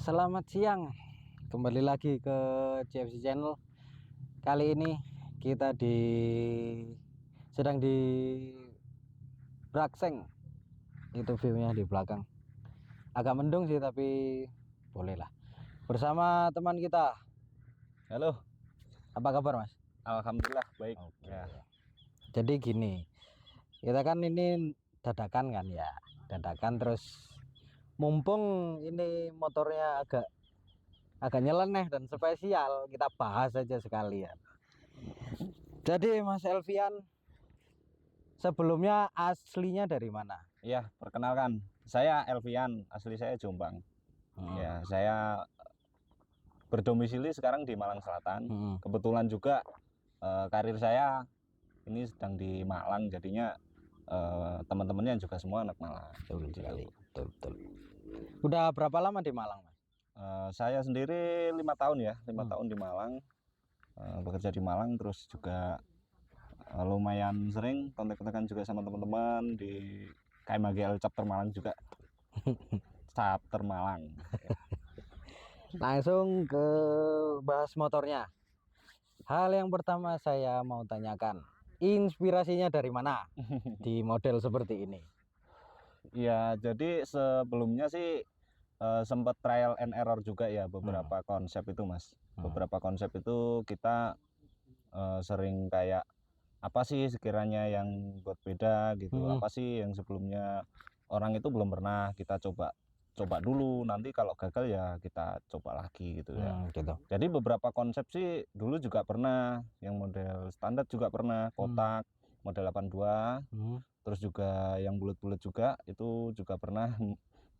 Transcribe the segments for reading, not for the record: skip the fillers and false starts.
Selamat siang, kembali lagi ke CFC Channel. Kali ini kita sedang di Brakseng. Itu viewnya di belakang. Agak mendung sih, tapi boleh lah. Bersama teman kita. Halo, Apa kabar, Mas? alhamdulillah baik. Oke. Ya, Jadi gini, kita kan ini dadakan kan ya, dadakan terus mumpung ini motornya agak nyeleneh dan spesial, kita bahas aja sekalian. Jadi Mas Elvian, sebelumnya aslinya dari mana? iya, perkenalkan, saya Elvian, asli saya Jombang. Ya, saya berdomisili sekarang di Malang Selatan. Kebetulan juga karir saya ini sedang di Malang, jadinya teman-temannya juga semua anak Malang. Betul sekali, betul. Udah berapa lama di Malang, Mas? Saya sendiri 5 tahun ya, 5 tahun di Malang, bekerja di Malang, terus juga lumayan sering kontak-kontakan juga sama teman-teman di KMAGL Chapter Malang juga. Chapter Malang. Langsung ke bahas motornya. Hal yang pertama saya mau tanyakan, inspirasinya dari mana di model seperti ini? Ya, jadi sebelumnya sih sempat trial and error juga ya beberapa konsep itu, Mas. Beberapa konsep itu kita sering kayak apa sih sekiranya yang buat beda gitu. Apa sih yang sebelumnya orang itu belum pernah, kita coba dulu, nanti kalau gagal ya kita coba lagi gitu ya. Gitu. Jadi beberapa konsep sih dulu juga pernah, yang model standar juga pernah, kotak model 82, terus juga yang bulat-bulat juga itu juga pernah.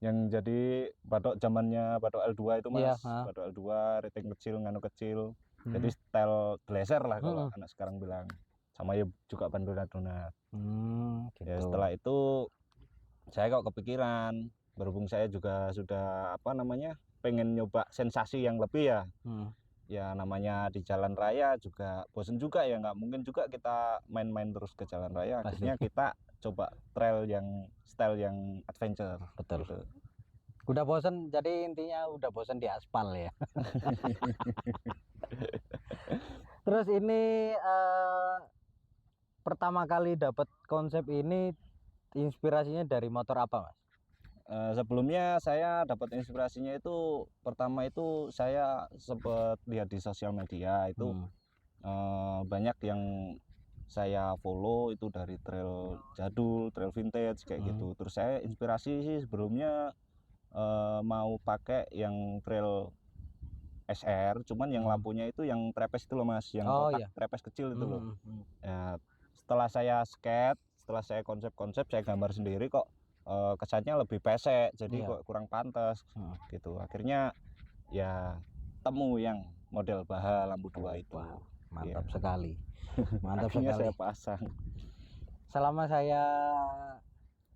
Yang jadi batok zamannya batok L2 itu, Mas. Batok L2 rating kecil, nganu kecil, jadi style blazer lah kalau anak sekarang bilang, sama ya juga ban donat-donat. Gitu. Ya setelah itu saya kok kepikiran, berhubung saya juga sudah pengen nyoba sensasi yang lebih ya. Ya namanya di jalan raya juga bosen juga ya, nggak mungkin juga kita main-main terus ke jalan raya. Akhirnya kita coba trail yang style yang adventure. Betul. Gitu. Udah bosen, jadi intinya udah bosen di aspal ya. Terus ini pertama kali dapat konsep ini inspirasinya dari motor apa, Mas? Sebelumnya saya dapat inspirasinya itu pertama itu saya sempat lihat di sosial media itu banyak yang saya follow itu dari trail jadul, trail vintage kayak gitu. Terus saya inspirasi sih sebelumnya mau pakai yang trail SR, cuman yang lampunya itu yang trapeze itu loh, Mas, yang kotak trapeze kecil itu loh. Ya, setelah saya skate, setelah saya konsep-konsep, saya gambar sendiri kok kesannya lebih pesek, jadi kok kurang pantas gitu. Akhirnya ya temu yang model Baha lampu 2 itu. Mantap sekali. Mantap Akhirnya sekali. saya pasang. Selama saya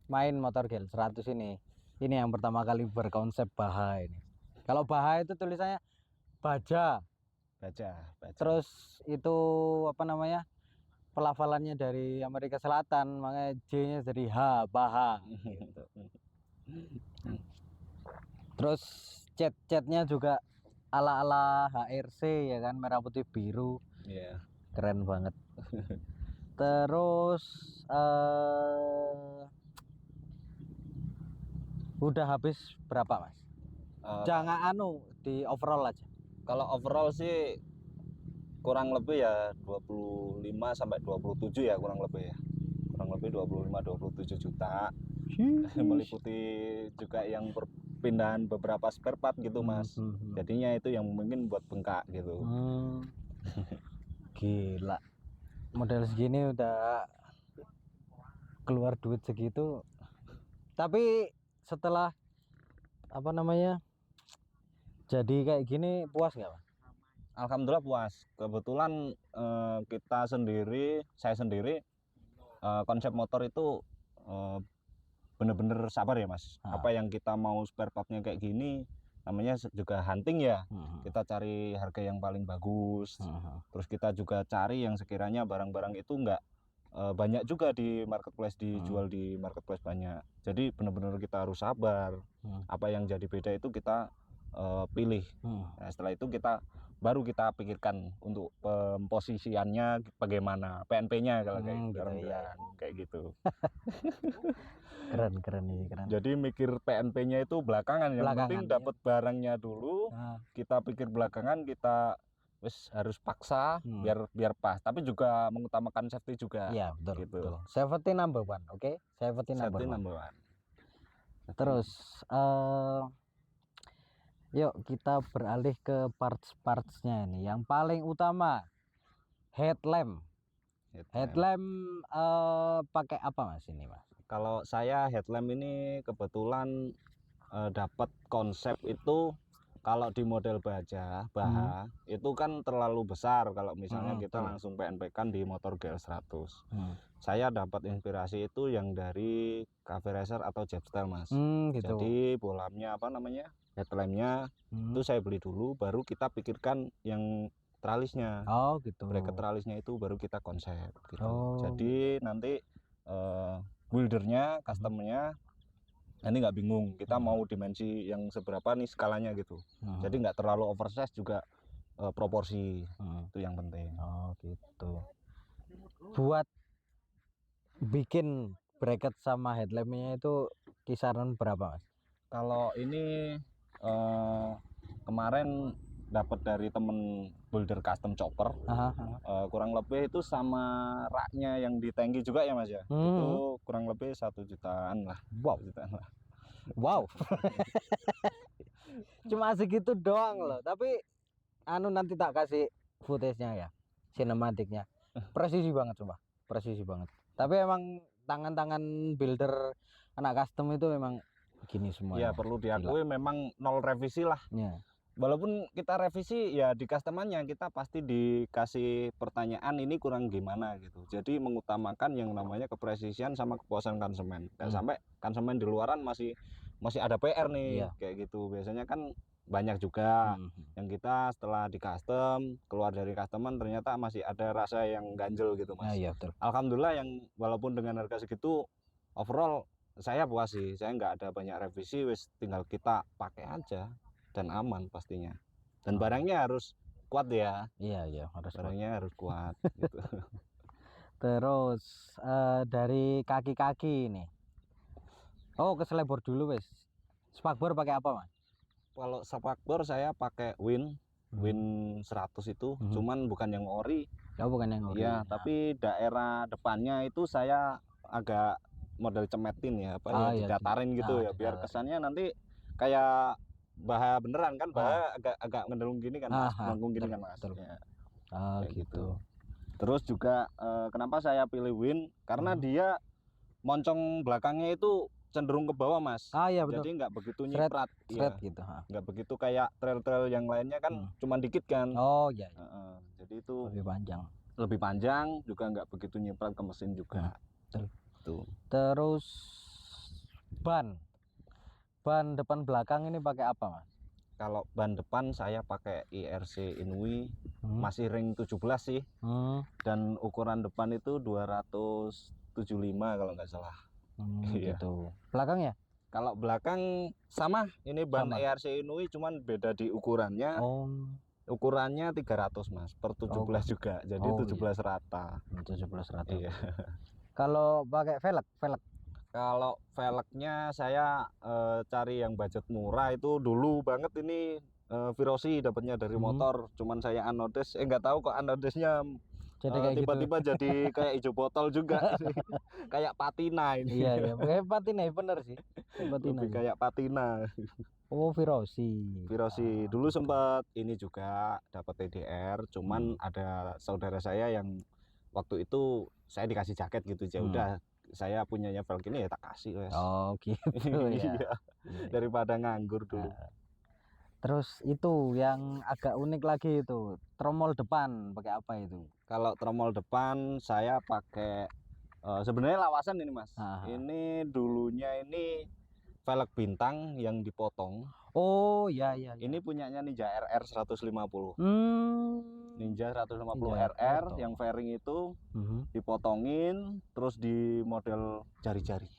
main motor GL 100 ini yang pertama kali berkonsep Baha ini. Kalau Baha itu tulisannya baja. Terus itu apa namanya? Pelafalannya dari Amerika Selatan, makanya J-nya jadi H, Baha gitu. Terus cat-catnya juga ala-ala HRC ya kan, merah putih biru. Keren banget. Terus udah habis berapa, Mas? Jangan di overall aja. Kalau overall sih kurang lebih ya 25 sampai 27 ya, kurang lebih 25-27 juta. Meliputi juga yang perpindahan beberapa spare part gitu, Mas. Jadinya itu yang mungkin buat bengkak gitu. Gila, model segini udah keluar duit segitu. Tapi setelah apa namanya jadi kayak gini, puas nggak, Mas? Alhamdulillah puas. Kebetulan saya sendiri konsep motor itu bener-bener sabar ya, Mas. Apa yang kita mau spare partnya kayak gini, namanya juga hunting ya. Kita cari harga yang paling bagus. Terus kita juga cari yang sekiranya barang-barang itu enggak banyak juga di marketplace, dijual di marketplace banyak. Jadi benar-benar kita harus sabar. Apa yang jadi beda itu kita pilih. Nah, setelah itu baru kita pikirkan untuk posisiannya bagaimana, PNP-nya kalau kayak gitu, orang ya. bilang kayak gitu. Keren nih, keren. Jadi mikir PNP-nya itu belakangan, yang penting Belakangan, dapat barangnya dulu. Kita pikir belakangan, kita harus paksa biar pas, tapi juga mengutamakan safety juga. Iya, betul, gitu. betul. Safety number one, oke? Safety number one. Terus yuk kita beralih ke parts-partsnya ini. Yang paling utama headlamp. Headlamp pakai apa Mas ini, Mas? Kalau saya headlamp ini kebetulan dapat konsep itu, kalau di model Baha itu kan terlalu besar kalau misalnya kita langsung PNP kan di motor GL100. Saya dapat inspirasi itu yang dari Cafe Racer atau Jetstar, Mas. Gitu. Jadi bolamnya apa namanya, headlampnya itu saya beli dulu, baru kita pikirkan yang tralisnya. Gitu. Bracket tralisnya itu baru kita konsep gitu. Jadi nanti buildernya, customernya ini nggak bingung kita mau dimensi yang seberapa nih skalanya gitu. Jadi nggak terlalu oversize juga, proporsi itu yang penting. Gitu. Buat bikin bracket sama headlampnya itu kisaran berapa, Mas? Kalau ini kemarin dapat dari temen builder custom chopper, kurang lebih itu sama raknya yang di tangki juga ya Mas ya. Itu kurang lebih 1 jutaan lah. Wow. Cuma segitu doang loh, tapi nanti tak kasih footage-nya ya, sinematiknya. Presisi banget coba, presisi banget. Tapi emang tangan-tangan builder anak custom itu memang gini semua. Ya perlu diakui, memang nol revisi lah. Walaupun kita revisi ya di customernya kita pasti dikasih pertanyaan ini kurang gimana gitu. Jadi mengutamakan yang namanya kepresisian sama kepuasan konsumen. Dan sampai konsumen di luaran masih ada PR nih, kayak gitu. Biasanya kan banyak juga yang kita setelah di custom, keluar dari customer ternyata masih ada rasa yang ganjel gitu, Mas. Betul. Alhamdulillah yang walaupun dengan harga segitu overall saya puas sih. Saya nggak ada banyak revisi, wis tinggal kita pakai aja dan aman pastinya. Dan barangnya harus kuat ya. Iya, harus barangnya harus kuat gitu. Terus dari kaki-kaki ini. Ke selebor dulu wis. Spakbor pakai apa, Mas? Kalau spakbor saya pakai Win 100 itu, cuman bukan yang ori. Bukan yang ori. Iya, tapi daerah depannya itu saya agak model cemetin ya, didatarin gitu ya, biar kesannya nanti kayak Baha beneran kan, Baha agak ngendelung gini kan, Mas, melengkung gini kan, Mas. Ya. Gitu. Terus juga kenapa saya pilih Win? Karena dia moncong belakangnya itu cenderung ke bawah, Mas. Betul. Jadi nggak begitu nyiprat, gitu. Nggak begitu kayak trail-trail yang lainnya kan cuma dikit kan. Iya. Jadi itu lebih panjang, juga nggak begitu nyiprat ke mesin juga. Tuh. Terus ban depan belakang ini pakai apa, Mas? Kalau ban depan saya pakai IRC Inui, masih ring 17 sih. Dan ukuran depan itu 275 kalau nggak salah. Gitu. Belakangnya? Kalau belakang sama, ini ban IRC Inui cuman beda di ukurannya. Ukurannya 300, Mas, per 17 juga. Jadi 17 rata. 17 rata. Iya. Kalau pakai velg? Kalau velgnya saya cari yang budget murah, itu dulu banget ini Virosi dapatnya dari motor, cuman saya anodes, nggak tahu kok anodesnya tiba-tiba gitu. Jadi kayak hijau botol juga. Kayak patina ini. Iya, kayak patina bener sih. Lebih kayak patina. Virosi. Dulu sempat ini juga dapat TDR, cuman ada saudara saya yang waktu itu saya dikasih jaket gitu, ya udah saya punyanya velg ini ya tak kasih, wes. Gitu ya. Iya. Daripada nganggur dulu. Terus itu yang agak unik lagi itu, tromol depan pakai apa itu? Kalau tromol depan saya pakai sebenarnya lawasan ini, Mas. Ini dulunya ini velg bintang yang dipotong. Iya. Ini punyanya Ninja RR 150. Ninja 150 RR yang fairing itu dipotongin terus di model jari-jari.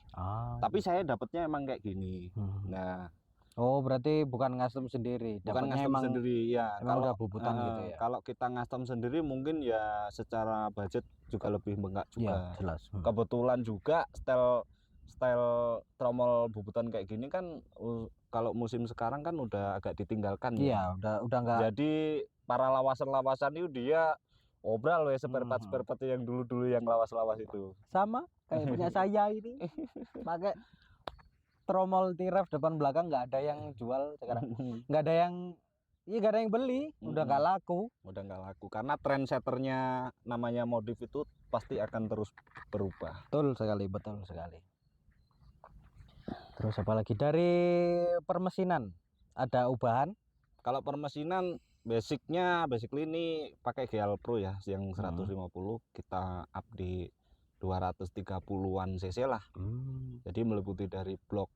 Tapi saya dapatnya emang kayak gini. Nah, Oh, berarti bukan custom sendiri. Bukan Dapatnya custom emang sendiri ya. emang udah bubutan gitu ya. Kalau kita custom sendiri mungkin ya secara budget juga lebih bengkak Iya, juga. jelas. Kebetulan juga style style tromol bubutan kayak gini kan kalau musim sekarang kan udah agak ditinggalkan ya. Iya, udah enggak. Jadi para lawasan-lawasan itu dia obral ya spare part yang dulu-dulu yang lawas-lawas itu. Sama kayak punya saya ini. Pakai tromol tiraf depan belakang nggak ada yang jual sekarang. Nggak ada yang iya nggak ada yang beli, udah nggak laku. Udah nggak laku karena trendsetternya namanya modif itu pasti akan terus berubah. Betul sekali, betul sekali. Terus apalagi dari permesinan ada ubahan? Kalau permesinan basically ini pakai GL Pro ya yang 150 kita up di 230-an cc lah. Jadi meliputi dari blok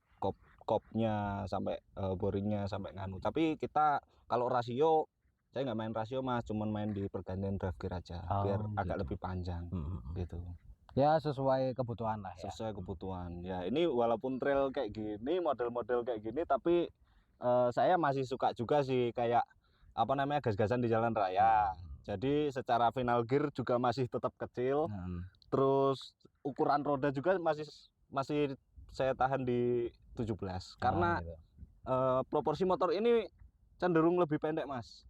kopnya sampai boringnya sampai nganu. Tapi kita kalau rasio saya nggak main rasio mas, cuman main di pergantian drive gear aja biar agak lebih panjang gitu. Ya sesuai kebutuhan lah ya. Sesuai kebutuhan. Ya ini walaupun trail kayak gini, model-model kayak gini, tapi saya masih suka juga sih kayak apa namanya gas-gasan di jalan raya. Jadi secara final gear juga masih tetap kecil. Terus ukuran roda juga masih saya tahan di 17 karena gitu. Proporsi motor ini cenderung lebih pendek mas.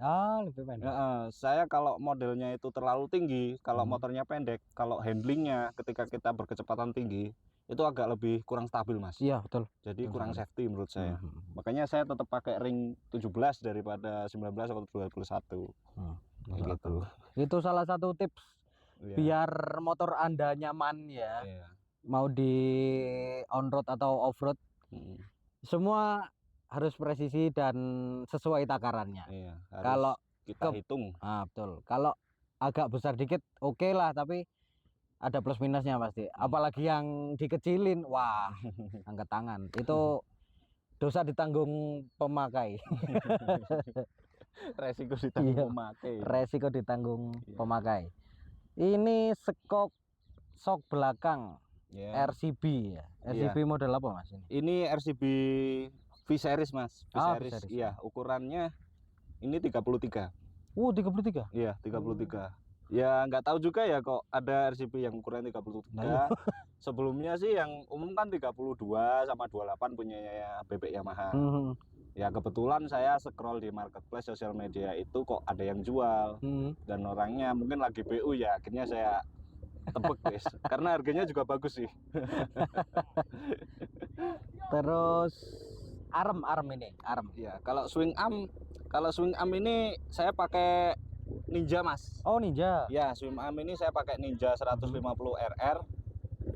Lebih pendek. Saya kalau modelnya itu terlalu tinggi, kalau motornya pendek, kalau handlingnya ketika kita berkecepatan tinggi itu agak lebih kurang stabil mas. Iya betul. Jadi kurang safety menurut saya. Makanya saya tetap pakai ring 17 daripada 19 atau 21. Gitu. Itu salah satu tips biar motor Anda nyaman ya. Mau di on road atau off road. Semua harus presisi dan sesuai takarannya. Kalau kita hitung. Betul. Kalau agak besar dikit oke lah, tapi ada plus minusnya pasti. Apalagi yang dikecilin, wah, angkat tangan. Itu dosa ditanggung pemakai. Resiko ditanggung pemakai. Resiko ditanggung pemakai. Ini sok belakang RCB ya. RCB model apa mas ini? Ini RCB V-Series mas. V-Series. Iya, ukurannya ini 33. 33. Iya, 33. Ya nggak tahu juga ya kok ada RCB yang ukuran 33. Sebelumnya sih yang umum kan 32 sama 28 punyanya bebek Yamaha. Ya kebetulan saya scroll di marketplace sosial media itu kok ada yang jual. Dan orangnya mungkin lagi BU ya, akhirnya saya tebek guys. Karena harganya juga bagus sih. Terus arm ini. Ya, kalau swing arm ini saya pakai Ninja mas. Oh Ninja. Ya, swing arm ini saya pakai Ninja 150 RR.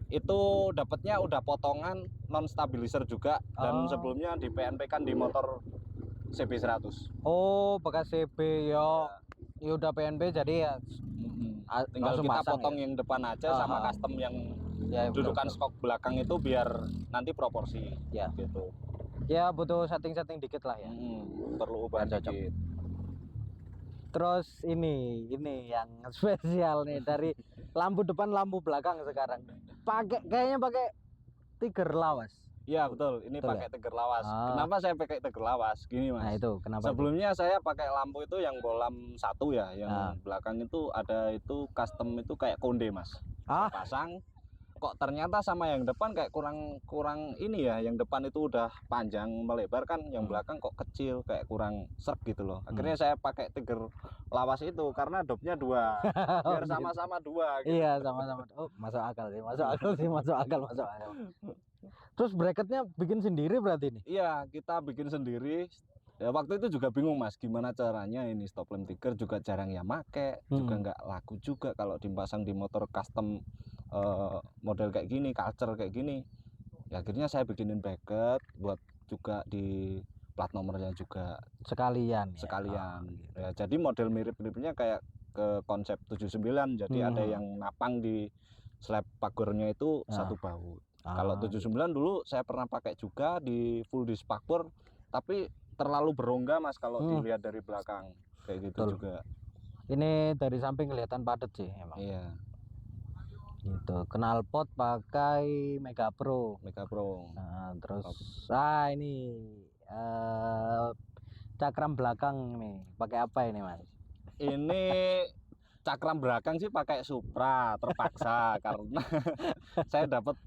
Itu dapatnya udah potongan non stabilizer juga dan sebelumnya di PNP kan di motor CB100. Oh, bekas CB ya. Ya udah PNP jadi ya tinggal kita potong yang depan aja sama custom yang dudukan skok belakang itu biar nanti proporsi ya gitu. Ya butuh setting dikit lah ya. Perlu ubah dikit. Terus ini yang spesial nih dari lampu depan lampu belakang sekarang. Kayaknya pakai tiger lawas. Iya betul, ini pakai tiger lawas. Kenapa saya pakai tiger lawas? Gini mas. Nah itu kenapa? Sebelumnya saya pakai lampu itu yang bolam 1 ya, yang belakang itu ada itu custom itu kayak konde mas. Pasang. Kok ternyata sama yang depan kayak kurang ini ya, yang depan itu udah panjang melebar kan, yang belakang kok kecil kayak kurang serk gitu loh. Akhirnya saya pakai tiger lawas itu karena dopnya 2 biar sama-sama 2 gitu. Iya sama-sama. Oh masuk akal sih. Terus bracketnya bikin sendiri berarti ini? Iya kita bikin sendiri. Ya waktu itu juga bingung mas gimana caranya, ini stop lamp tiger juga jarang ya make, juga nggak laku juga kalau dipasang di motor custom model kayak gini, culture kayak gini. Ya akhirnya saya bikinin bracket buat juga di plat nomornya juga sekalian. Ya, jadi model mirip-miripnya kayak ke konsep 79, jadi ada yang napang di slab pagernya itu satu baut. Kalau 79 dulu saya pernah pakai juga di full disc pager, tapi terlalu berongga mas kalau dilihat dari belakang kayak gitu juga. Ini dari samping kelihatan padat sih emang. Iya. Gitu. Knalpot pakai Mega Pro. Mega Pro. Nah, terus ini cakram belakang nih, pakai apa ini Mas? Ini cakram belakang sih pakai Supra terpaksa karena saya dapat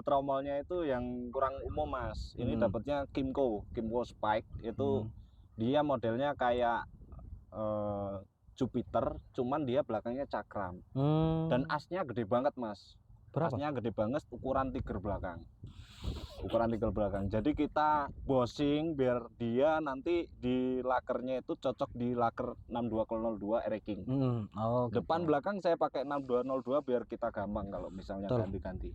tromolnya itu yang kurang umum Mas. Ini dapatnya Kimco Spike itu dia modelnya kayak Jupiter, cuman dia belakangnya cakram dan asnya gede banget Mas. Berapa? Asnya gede banget, ukuran tiger belakang. Jadi kita bosing biar dia nanti di lakernya itu cocok di laker 6202 Ereking. Oh, Depan gitu. belakang saya pakai 6202 biar kita gampang kalau misalnya Betul. ganti-ganti.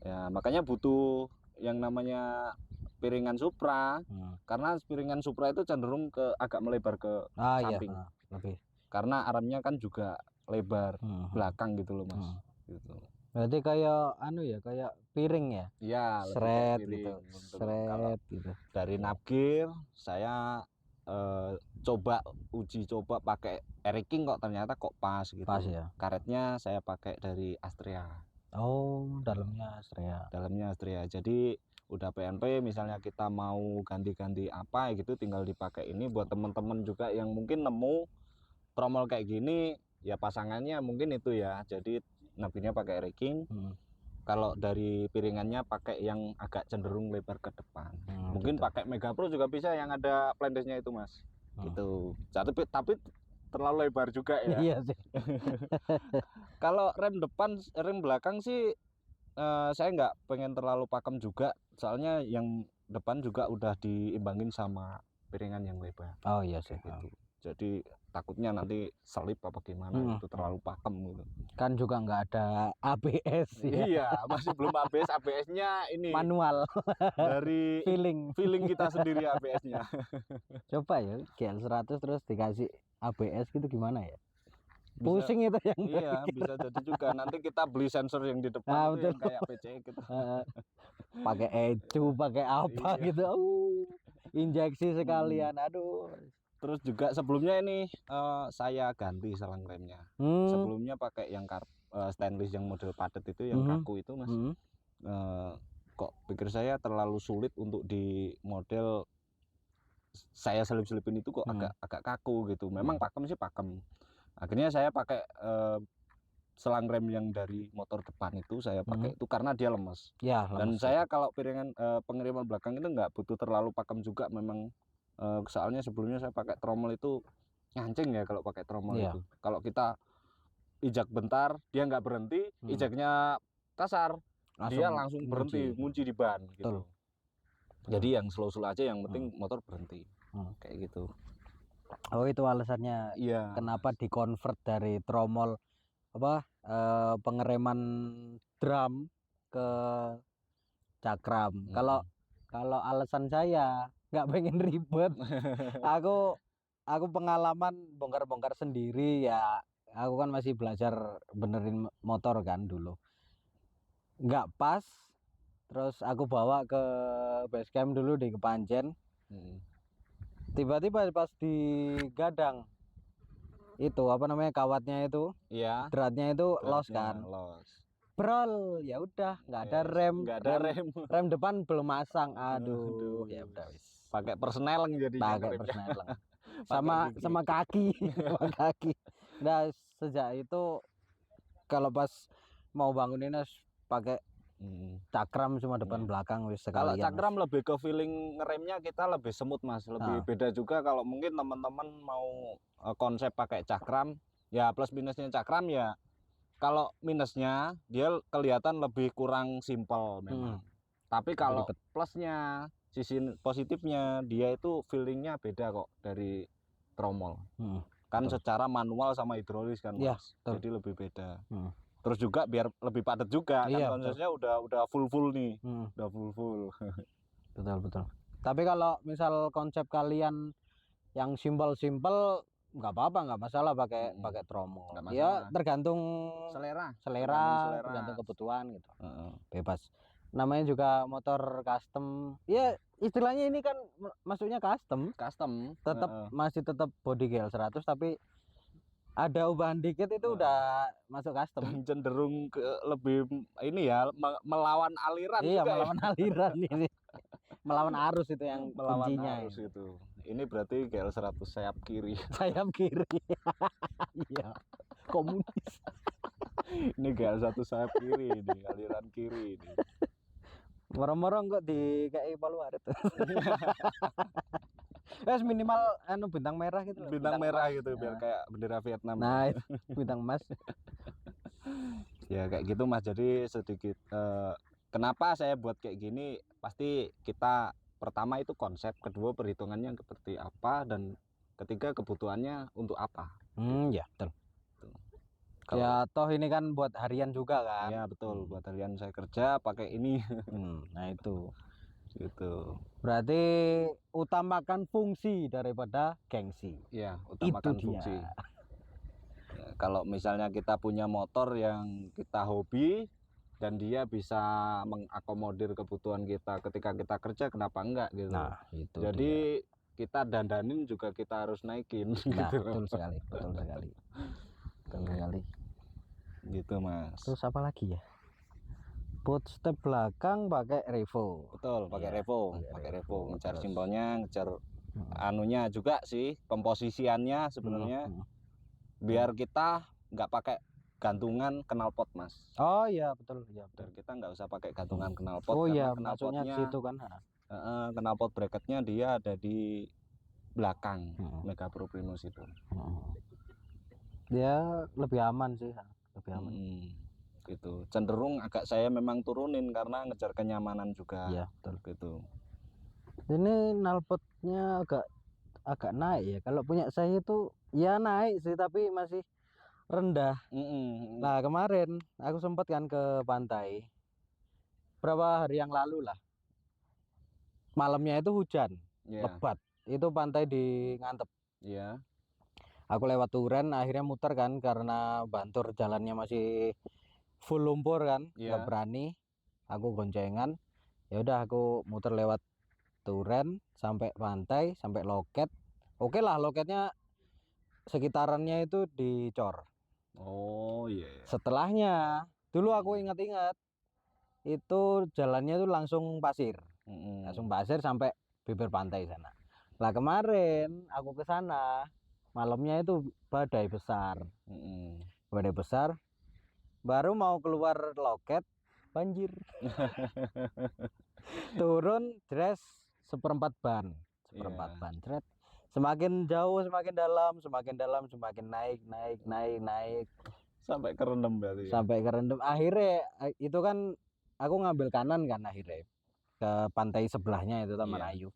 Ya, makanya butuh yang namanya piringan Supra. Karena piringan Supra itu cenderung ke agak melebar ke samping. Iya, lebih. Karena armnya kan juga lebar belakang gitu loh Mas. Gitu. Berarti kayak anu ya, kayak piring ya? Iya, Seret lebih gitu. piring. Kalau Seret gitu. dari Napgear saya uji coba pakai Ereking kok ternyata kok pas gitu. Pas ya. Karetnya saya pakai dari Astrea. Oh, dalamnya Astrea. Dalamnya Astrea. Jadi udah PNP misalnya kita mau ganti-ganti apa gitu tinggal dipakai ini buat teman-teman juga yang mungkin nemu tromol kayak gini ya pasangannya mungkin itu ya. Jadi Napgearnya pakai Ereking. Kalau dari piringannya pakai yang agak cenderung lebar ke depan. Mungkin gitu. pakai Mega Pro juga bisa yang ada plandesnya itu Mas. Gitu. Tapi terlalu lebar juga ya. Iya sih. Kalau rem belakang sih saya nggak pengen terlalu pakem juga. Soalnya yang depan juga udah diimbangin sama piringan yang lebar. Oh iya sih. Gitu. Jadi takutnya nanti selip apa gimana itu terlalu pakem gitu. Kan juga nggak ada ABS ya. Iya, masih belum ABS. ABS-nya ini Manual. dari feeling kita sendiri ABS-nya. Coba ya GL100 terus dikasih ABS gitu gimana ya? Bisa, Pusing itu yang iya bisa jadi juga nanti kita beli sensor yang di depan itu yang kayak PCX gitu. Pakai ecu, pakai apa Iya. gitu. Injeksi sekalian. Aduh. Terus juga sebelumnya ini saya ganti selang remnya. Sebelumnya pakai yang stainless yang model padet itu yang kaku itu Mas. Kok pikir saya terlalu sulit untuk di model saya selip-selipin itu kok agak kaku gitu. Memang pakem sih pakem. Akhirnya saya pakai selang rem yang dari motor depan itu saya pakai itu karena dia lemes. Ya, Dan saya kalau piringan pengiriman belakang itu nggak butuh terlalu pakem juga memang. Soalnya sebelumnya saya pakai tromol itu ngancing ya kalau pakai tromol itu. Kalau kita ijak bentar dia nggak berhenti, ijaknya kasar, dia langsung berhenti, ngunci di ban gitu. Jadi yang slow-slow aja, yang penting motor berhenti. Kayak gitu. Oh, itu alasannya kenapa dikonvert dari tromol pengereman drum ke cakram. Kalau alasan saya nggak pengen ribet. Aku pengalaman bongkar-bongkar sendiri ya. Aku kan masih belajar benerin motor kan dulu. Nggak pas. Terus aku bawa ke base camp dulu di Kepanjen. Tiba-tiba pas digadang itu apa namanya kawatnya itu, dratnya itu los kan. Brol, ya udah nggak ada rem. Rem depan belum masang. Aduh, ya udah wis. Pakai persneleng jadi. Pakai persneleng. sama kaki, sama kaki. Nah, sejak itu kalau pas mau bangunin pakai cakram cuma depan belakang wis sekalian. Kalau cakram lebih ke feeling ngeremnya kita lebih semut Mas, lebih beda juga kalau mungkin teman-teman mau konsep pakai cakram, ya plus minusnya cakram ya. Kalau minusnya dia kelihatan lebih kurang simpel memang. Tapi kalau plusnya, sisi positifnya dia itu feelingnya beda kok dari tromol. Kan secara manual sama hidrolis kan Mas. Jadi lebih beda. Terus juga biar lebih padat juga kan konsepnya udah full nih. Udah full. Betul. Tapi kalau misal konsep kalian yang simpel nggak apa-apa, nggak masalah pakai tromol. Ya tergantung selera, tergantung kebutuhan gitu. Bebas. Namanya juga motor custom. Ya istilahnya ini kan masuknya custom. Masih tetap body GL100 tapi ada ubahan dikit itu udah masuk custom. Dan cenderung ke lebih ini ya melawan aliran. Iya, melawan aliran ini. melawan arus itu yang melawan kuncinya. arus itu. Ini berarti GL 100 sayap kiri. Sayap kiri. Iya. Komunis. Ini GL 1 sayap kiri ini, aliran kiri ini. Moro-moro kok di kayak Palu Arit. Wes minimal anu bintang merah gitu loh. Bintang merah emas. gitu biar Nah. kayak bendera Vietnam. Nah, itu bintang emas. Ya kayak gitu Mas. Jadi sedikit kenapa saya buat kayak gini, pasti kita pertama itu konsep, kedua perhitungannya seperti apa, dan ketiga kebutuhannya untuk apa. Ya betul. Kalau Ya toh ini kan buat harian juga kan. ya betul, buat harian saya kerja pakai ini. Nah itu. Gitu. Berarti utamakan fungsi daripada gengsi. Ya, utamakan Itu dia. fungsi. Ya, kalau misalnya kita punya motor yang kita hobi dan dia bisa mengakomodir kebutuhan kita ketika kita kerja, kenapa enggak gitu. Nah, itu Jadi kita dandanin juga kita harus naikin. Nah, gitu. betul sekali, betul sekali. Betul sekali. Gitu Mas. Terus apa lagi ya? Footstep belakang pakai Revo. Betul, pakai Iya, Revo, pakai pakai Revo. Revo, ngejar Terus. simbolnya, ngejar Hmm. anunya juga sih, komposisiannya sebenarnya. Biar kita nggak pakai gantungan knalpot Mas. Oh iya betul, iya Biar betul. kita nggak usah pakai gantungan knalpot, Oh iya, karena maksudnya knalpotnya ke situ kan. knalpot bracketnya dia ada di belakang Hmm. Mega Pro Primus itu. Dia lebih aman sih, lebih aman. Gitu. Cenderung agak saya memang turunin karena ngejar kenyamanan juga. Iya betul. Gitu. Ini knalpotnya agak naik ya. Kalau punya saya itu ya naik sih, tapi masih rendah. Nah kemarin aku sempat kan ke pantai berapa hari yang lalu lah, malamnya itu hujan lebat, itu pantai di Ngantep. Aku lewat Turen, akhirnya muter kan karena Bantur jalannya masih full lumpur kan, nggak berani. Aku goncengan, ya udah aku muter lewat Turen sampai pantai, sampai loket. Oke lah, loketnya sekitarannya itu dicor. Oh iya. Setelahnya dulu aku ingat-ingat itu jalannya tuh langsung pasir, langsung pasir sampai bibir pantai sana. Lah kemarin aku ke sana malamnya itu badai besar, badai besar, baru mau keluar loket banjir. Turun dress seperempat ban, Thread. Semakin jauh semakin dalam, semakin naik sampai kerendam berarti. Sampai kerendam. Akhirnya itu kan aku ngambil kanan kan akhirnya ke pantai sebelahnya itu Taman Ayu.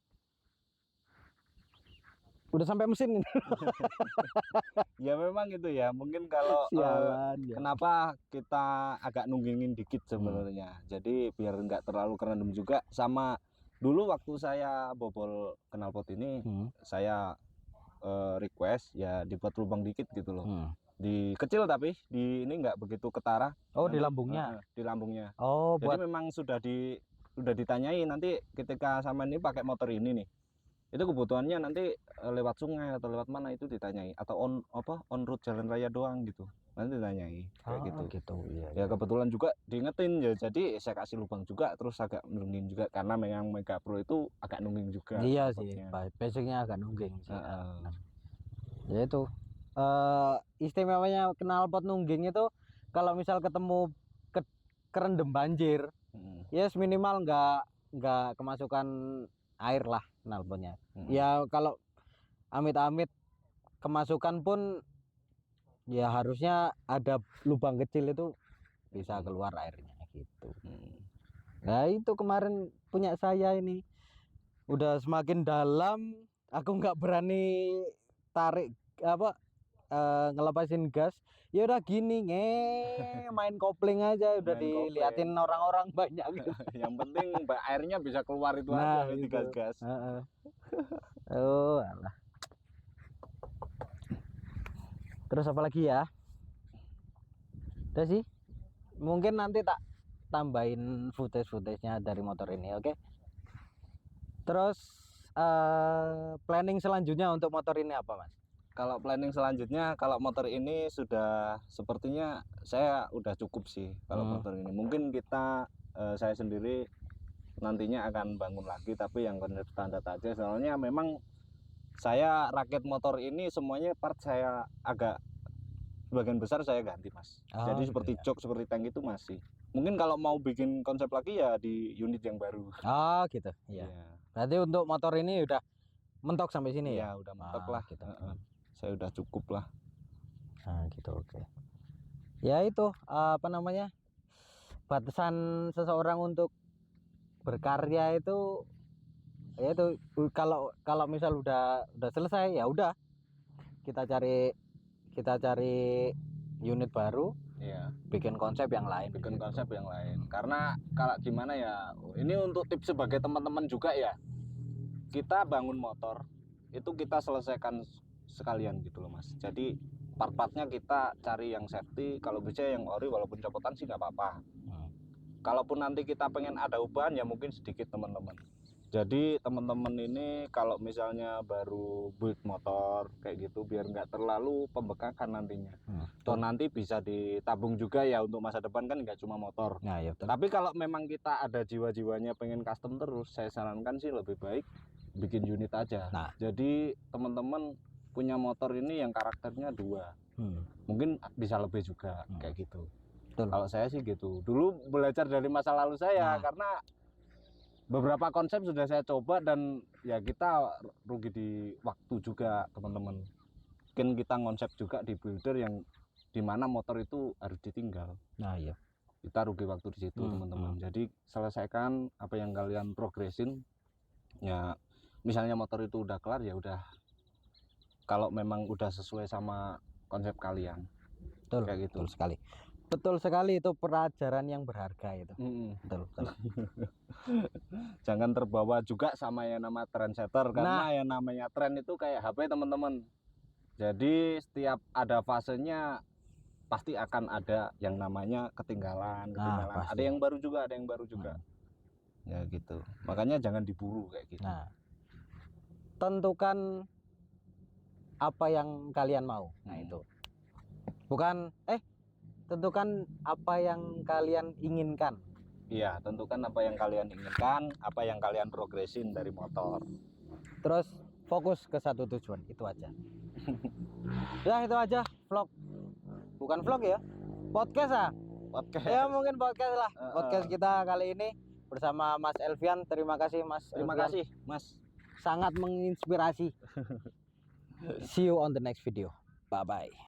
Udah sampai mesin. Ya memang itu ya, mungkin kalau kenapa kita agak nunggingin dikit sebenarnya. Jadi biar nggak terlalu kerendam juga. Sama dulu waktu saya bobol knalpot ini, saya request ya dibuat lubang dikit gitu loh. Di kecil tapi di ini nggak begitu ketara. Oh nanti, di lambungnya. Di lambungnya. Oh jadi memang sudah ditanyai nanti ketika sama ini pakai motor ini nih. Itu kebutuhannya nanti lewat sungai atau lewat mana itu ditanyai, atau on route jalan raya doang gitu. Nanti ditanyai kayak gitu. Iya. Ya kebetulan juga diingetin ya, jadi saya kasih lubang juga, terus agak nungging juga karena memang Mega Pro itu agak nungging juga. Iya sih, basicnya agak nungging sih. Ya itu istimewanya knalpot nungging itu kalau misal ketemu kerendam banjir, yes minimal nggak kemasukan air lah knalpotnya. Ya kalau amit-amit kemasukan pun ya harusnya ada lubang kecil itu bisa keluar airnya gitu. Nah itu kemarin punya saya ini udah semakin dalam, aku nggak berani tarik ngelepasin gas. Ya udah gini main kopling aja, udah diliatin orang-orang banyak gitu. Yang penting airnya bisa keluar itu aja di gas-gas. Oh alah. Terus apa lagi ya? Udah sih, mungkin nanti tak tambahin footage-nya dari motor ini, oke? Terus planning selanjutnya untuk motor ini apa Mas? Kalau planning selanjutnya, kalau motor ini sudah sepertinya saya udah cukup sih kalau motor ini. Mungkin saya sendiri nantinya akan bangun lagi, tapi yang konsep standar aja. Soalnya memang saya rakit motor ini semuanya part saya agak sebagian besar saya ganti, Mas. Oh, Jadi gitu seperti ya. jok, seperti tank itu masih. Mungkin kalau mau bikin konsep lagi ya di unit yang baru. Oh gitu. Iya. Iya. Berarti untuk motor ini udah mentok sampai sini ya? Iya, udah mentok lah. Gitu. Saya udah cukup lah. Nah, gitu, oke. Ya itu apa namanya? Batasan seseorang untuk berkarya itu ya itu kalau kalau misal udah selesai ya udah kita cari unit baru, Iya. bikin konsep yang lain. Bikin konsep yang lain. Karena kalau gimana ya, ini untuk tips sebagai teman-teman juga ya. Kita bangun motor itu kita selesaikan sekalian gitu loh, Mas. Jadi part-partnya kita cari yang safety, kalau bisa yang ori, walaupun copotan sih nggak apa-apa. Kalaupun nanti kita pengen ada ubahan ya mungkin sedikit teman-teman. Jadi teman-teman ini kalau misalnya baru build motor kayak gitu biar nggak terlalu pembekakan nantinya. Toh nanti bisa ditabung juga ya untuk masa depan, kan nggak cuma motor. Nah, ya betul. Tapi kalau memang kita ada jiwa-jiwanya pengen custom terus, saya sarankan sih lebih baik bikin unit aja. Nah. Jadi teman-teman punya motor ini yang karakternya 2. Mungkin bisa lebih juga kayak gitu. Betul. Kalau saya sih gitu. Dulu belajar dari masa lalu saya karena beberapa konsep sudah saya coba dan ya kita rugi di waktu juga, teman-teman. Mungkin kita konsep juga di builder yang dimana motor itu harus ditinggal. Nah, iya. Kita rugi waktu di situ, teman-teman. Jadi selesaikan apa yang kalian progresin. Ya, misalnya motor itu udah kelar ya udah. Kalau memang udah sesuai sama konsep kalian. Betul. Kayak gitu. Betul sekali. Betul sekali, itu pelajaran yang berharga itu. Betul. Jangan terbawa juga sama yang nama trendsetter, karena yang namanya tren itu kayak HP, teman-teman. Jadi setiap ada fasenya pasti akan ada yang namanya ketinggalan. Ada yang baru juga, Ya gitu. Makanya jangan diburu kayak gitu. Nah, tentukan apa yang kalian mau. Nah, itu. Bukan tentukan apa yang kalian inginkan. Iya, tentukan apa yang kalian inginkan, apa yang kalian progresin dari motor. Terus fokus ke satu tujuan, itu aja. Ya, itu aja vlog. Bukan vlog ya, podcast ya. Podcast. Ya mungkin podcast lah. Podcast kita kali ini bersama Mas Elvian. Terima kasih Mas. Terima kasih Mas. Sangat menginspirasi. See you on the next video. Bye bye.